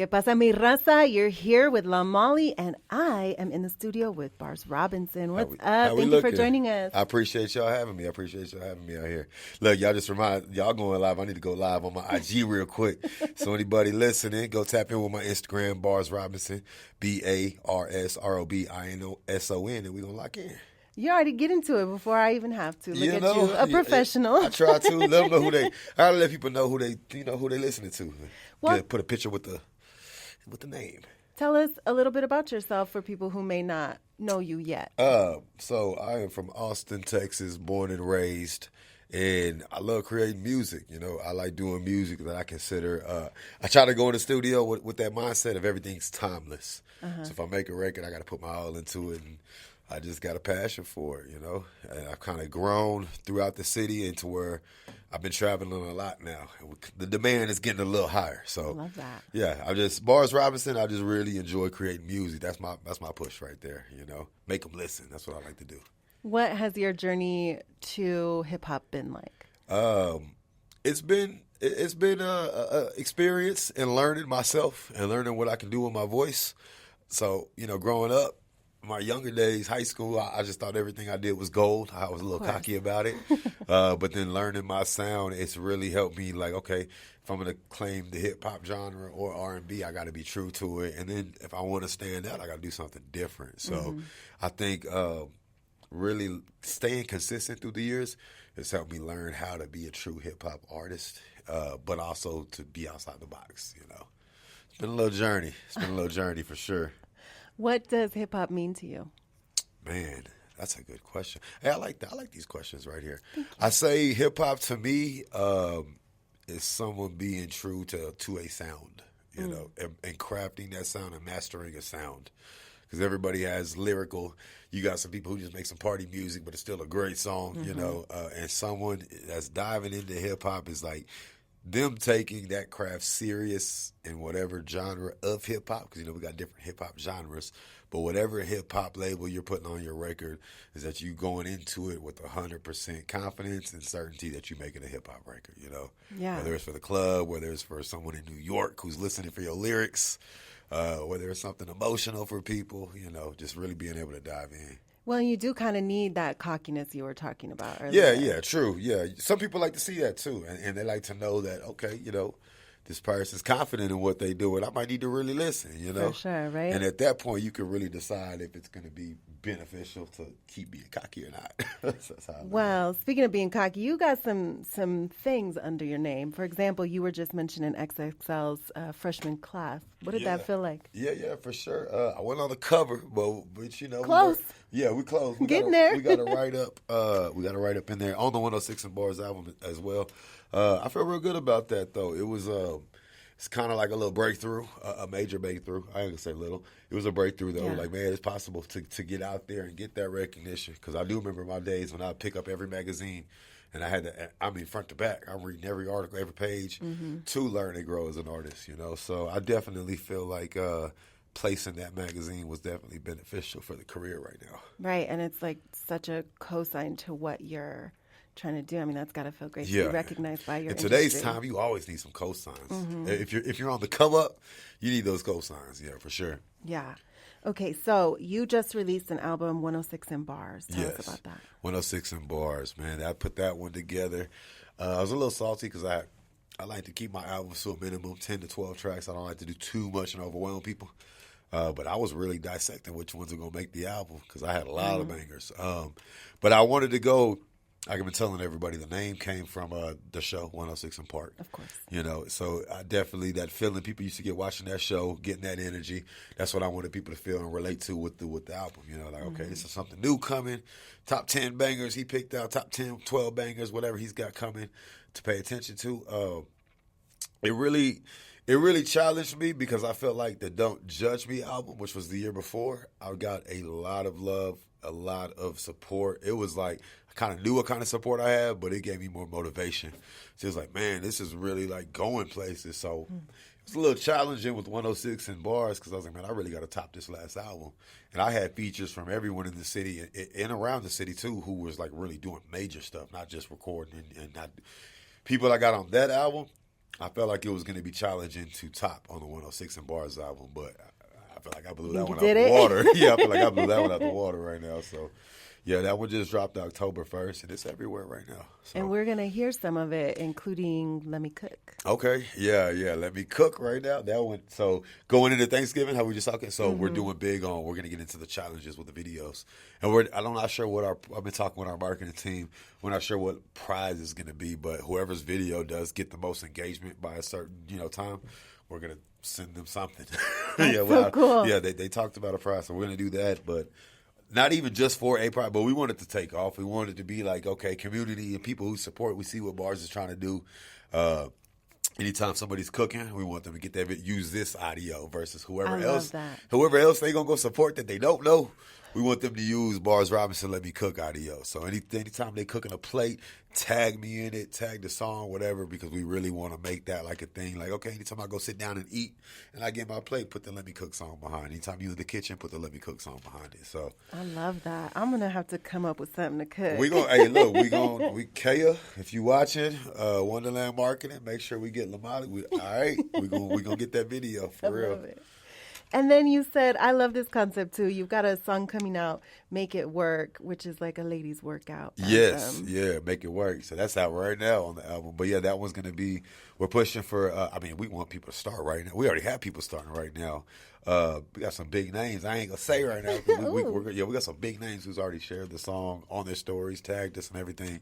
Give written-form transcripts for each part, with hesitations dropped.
¿Qué pasa, mi raza? You're here with La Molly, and I am in the studio with Bars Robinson. What's up? Thank you for joining us. I appreciate y'all having me. I appreciate y'all having me out here. Look, y'all just remind y'all going live. I need to go live on my IG real quick. So anybody listening, go tap in with my Instagram, Bars Robinson, BarsRobinson, and we're gonna lock in. You already get into it before I even have to. Look at you, a professional. I try to let them know who they. I gotta let people know who they listening to. Put a picture with the name. Tell us a little bit about yourself for people who may not know you yet. So I am from Austin, Texas, born and raised, and I love creating music. You know, I like doing music that I consider. I try to go in the studio with that mindset of everything's timeless. So if I make a record, I got to put my all into it, and I just got a passion for it, you know. And I've kind of grown throughout the city into where I've been traveling a lot now. The demand is getting a little higher. So love that. Yeah, Bars Robinson, I just really enjoy creating music. That's my push right there, you know. Make them listen. That's what I like to do. What has your journey to hip hop been like? It's been a experience in learning myself and learning what I can do with my voice. So, you know, growing up, my younger days, high school, I just thought everything I did was gold. I was a little cocky about it. But then learning my sound, it's really helped me, like, okay, if I'm going to claim the hip-hop genre or R&B, I got to be true to it. And then if I want to stand out, I got to do something different. So I think really staying consistent through the years has helped me learn how to be a true hip-hop artist, but also to be outside the box, you know. It's been a little journey. It's been a little journey for sure. What does hip hop mean to you? Man, that's a good question. Hey, I like that. I like these questions right here. I say hip hop to me is someone being true to a sound, you know, and crafting that sound and mastering a sound. Because everybody has lyrical. You got some people who just make some party music, but it's still a great song, you know. And someone that's diving into hip hop is like them taking that craft serious in whatever genre of hip-hop, because, you know, we got different hip-hop genres, but whatever hip-hop label you're putting on your record is that you going into it with 100% confidence and certainty that you're making a hip-hop record, you know? Yeah. Whether it's for the club, whether it's for someone in New York who's listening for your lyrics, whether it's something emotional for people, you know, just really being able to dive in. Well, you do kind of need that cockiness you were talking about earlier. Yeah, true. Yeah, some people like to see that too, and they like to know that, okay, you know, this person's confident in what they do, and I might need to really listen, you know. For sure, right? And at that point, you can really decide if it's going to be beneficial to keep being cocky or not. That's how well, speaking of being cocky, you got some things under your name. For example, you were just mentioning XXL's freshman class. What did that feel like? Yeah, for sure. I went on the cover, but you know, close. We close. Getting there. We got to write up. We got to write up in there on the 106 and Bars album as well. I feel real good about that though. It was it's kind of like a little breakthrough, a major breakthrough. I ain't gonna say little. It was a breakthrough though. Yeah. Like, man, it's possible to get out there and get that recognition. Because I do remember my days when I'd pick up every magazine and I had to, I mean, front to back, I'm reading every article, every page to learn and grow as an artist, you know. So I definitely feel like placing that magazine was definitely beneficial for the career right now. Right, and it's like such a cosign to what you're trying to do. I mean, that's got to feel great to be recognized by your In industry. today's time, you always need some cosigns. If you're on the come up, you need those cosigns, yeah, for sure. Yeah. Okay, so you just released an album, 106 in Bars. Tell us about that. 106 in Bars, man. I put that one together. I was a little salty because I like to keep my albums to a minimum, 10 to 12 tracks. I don't like to do too much and overwhelm people. But I was really dissecting which ones are going to make the album because I had a lot of bangers. But I wanted to go, like I've been telling everybody, the name came from the show, 106 in Park. Of course. You know, so I definitely, that feeling people used to get watching that show, getting that energy, that's what I wanted people to feel and relate to with the album. You know, like, okay, this is something new coming. Top 10 bangers he picked out, top 10, 12 bangers, whatever he's got coming to pay attention to. It really challenged me because I felt like the Don't Judge Me album, which was the year before, I got a lot of love, a lot of support. It was like, I kind of knew what kind of support I had, but it gave me more motivation. So it was like, man, this is really like going places. So it's a little challenging with 106 in Bars because I was like, man, I really got to top this last album. And I had features from everyone in the city and around the city too who was like really doing major stuff, not just recording and not people I got on that album. I felt like it was going to be challenging to top on the 106 and Bars album, but I feel like I blew that one out the water. Yeah, I feel like I blew that one out the water right now. So, yeah, that one just dropped October 1st, and it's everywhere right now. So. And we're going to hear some of it, including Let Me Cook. Okay, yeah, Let Me Cook right now. That one. So going into Thanksgiving, how we just talking. So we're doing big on. We're gonna get into the challenges with the videos, and I'm not sure what I've been talking with our marketing team. We're not sure what prize is gonna be, but whoever's video does get the most engagement by a certain time, we're gonna send them something. So cool. Yeah, they talked about a prize, so we're gonna do that, but. Not even just for a prize, but we wanted to take off. We wanted to be like, okay, community and people who support. We see what Bars is trying to do. Anytime somebody's cooking, we want them to get that use this audio versus whoever else they gonna go support that they don't know. We want them to use Bars Robinson Let Me Cook audio. So anytime they cooking a plate, tag me in it, tag the song, whatever, because we really want to make that like a thing. Like, okay, anytime I go sit down and eat and I get my plate, put the Let Me Cook song behind. Anytime you in the kitchen, put the Let Me Cook song behind it. So I love that. I'm gonna have to come up with something to cook. Kaya, if you watching, Wonderland Marketing, make sure we get Lamont. All right, we gonna get that video for real. Love it. And then you said, I love this concept too. You've got a song coming out, Make It Work, which is like a ladies' workout. Yes, Make It Work. So that's out right now on the album. But yeah, that one's going to be, we're pushing for, we want people to start right now. We already have people starting right now. We got some big names. I ain't going to say right now. We got some big names who's already shared the song on their stories, tagged us and everything.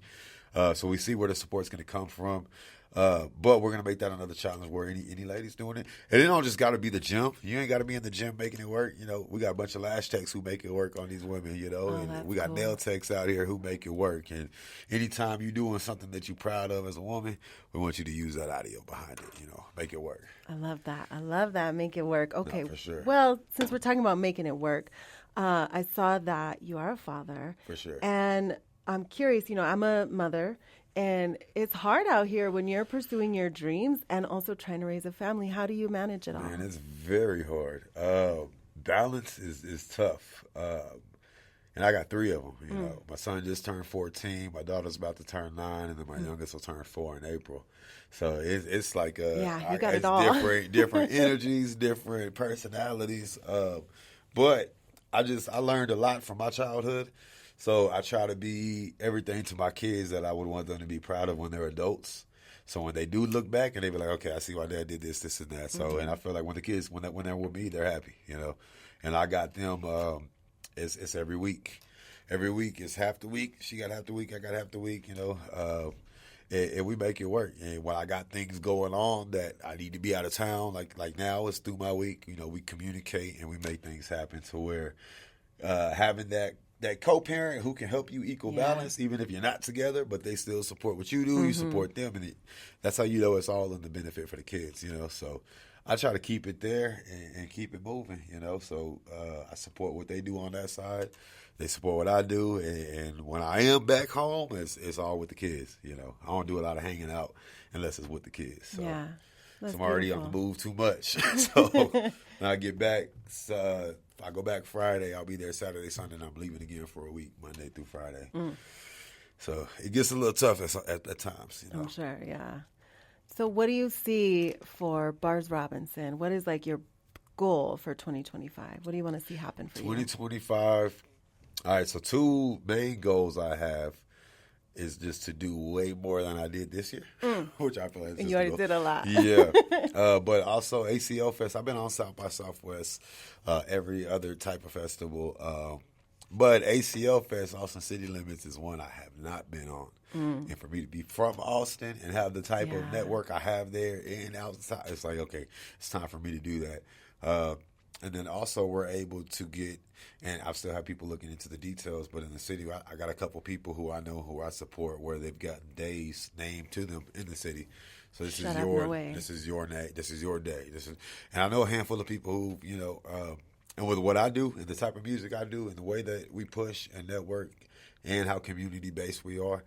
So we see where the support's going to come from. But we're going to make that another challenge where any ladies doing it. And it don't just got to be the gym. You ain't got to be in the gym making it work. We got a bunch of lash techs who make it work on these women, and we got nail techs out here who make it work. And anytime you're doing something that you're proud of as a woman, we want you to use that audio behind it, make it work. I love that. Make it work. Okay. No, for sure. Well, since we're talking about making it work, I saw that you are a father. For sure. And I'm curious, I'm a mother. And it's hard out here when you're pursuing your dreams and also trying to raise a family. How do you manage it all? Man, it's very hard. Balance is tough. And I got 3 of them. My son just turned 14. My daughter's about to turn 9, and then my youngest will turn 4 in April. So it's like you got it all. different energies, different personalities. But I learned a lot from my childhood. So I try to be everything to my kids that I would want them to be proud of when they're adults. So when they do look back and they be like, okay, I see why Dad did this, this, and that. So and I feel like when the kids when they're with me, they're happy, And I got them. It's every week. Every week is half the week. She got half the week. I got half the week. And we make it work. And when I got things going on that I need to be out of town, like now it's through my week. We communicate and we make things happen to where having that co-parent who can help you equal balance, even if you're not together, but they still support what you do, you support them, and that's how it's all in the benefit for the kids, So I try to keep it there and keep it moving, So I support what they do on that side. They support what I do, and when I am back home, it's all with the kids, I don't do a lot of hanging out unless it's with the kids. So, I'm already on the move too much. So when I get back, if I go back Friday, I'll be there Saturday, Sunday, and I'm leaving again for a week, Monday through Friday. So it gets a little tough at times. I'm sure, yeah. So what do you see for Bars Robinson? What is like your goal for 2025? What do you want to see happen for 2025? All right, so 2 main goals I have is just to do way more than I did this year, which I feel like you already did a lot. Yeah, but also ACL Fest. I've been on South by Southwest, every other type of festival. But ACL Fest, Austin City Limits, is one I have not been on. And for me to be from Austin and have the type of network I have there and outside, it's like, okay, it's time for me to do that. And then also we're able to get, and I still have people looking into the details, but in the city, I got a couple people who I know who I support where they've gotten days named to them in the city. So this is your day. And I know a handful of people who, and with what I do and the type of music I do and the way that we push and network and how community based we are,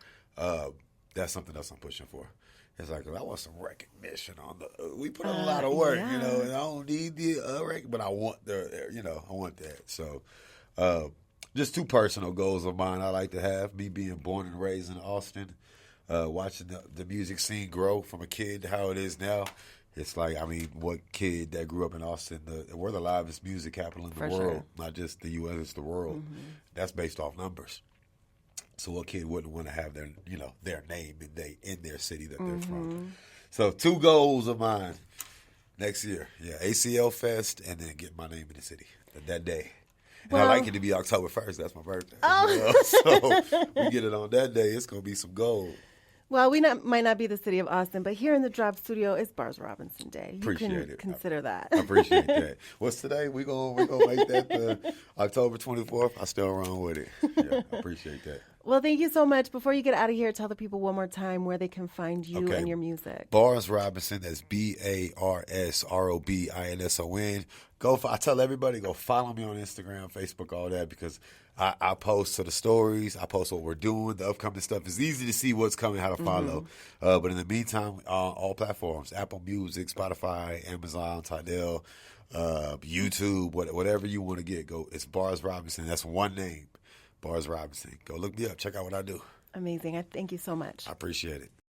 that's something else I'm pushing for. It's like, I want some recognition on we put in a lot of work, and I don't need the but I want I want that. So, just 2 personal goals of mine I like to have, me being born and raised in Austin, watching the music scene grow from a kid to how it is now. It's like, I mean, what kid that grew up in Austin, we're the livest music capital in the world, sure. not just the U.S., it's the world. That's based off numbers. So what kid wouldn't want to have their name in their city that they're from? So 2 goals of mine next year. Yeah, ACL Fest, and then get my name in the city that day. And I like it to be October 1st. That's my birthday. So we get it on that day. It's going to be some gold. Well, might not be the city of Austin, but here in the Drop Studio, it's Bars Robinson Day. You can consider that. I appreciate that. What's today? We're gonna make that the October 24th. I still run with it. Yeah, I appreciate that. Well, thank you so much. Before you get out of here, tell the people one more time where they can find you and your music. Bars Robinson, that's BarsRobinson. I tell everybody, go follow me on Instagram, Facebook, all that, because I post to the stories. I post what we're doing, the upcoming stuff. It's easy to see what's coming, how to follow. But in the meantime, all platforms, Apple Music, Spotify, Amazon, Tidal, YouTube, whatever you want to get, go. It's Bars Robinson. That's one name, Bars Robinson. Go look me up. Check out what I do. Amazing. I thank you so much. I appreciate it.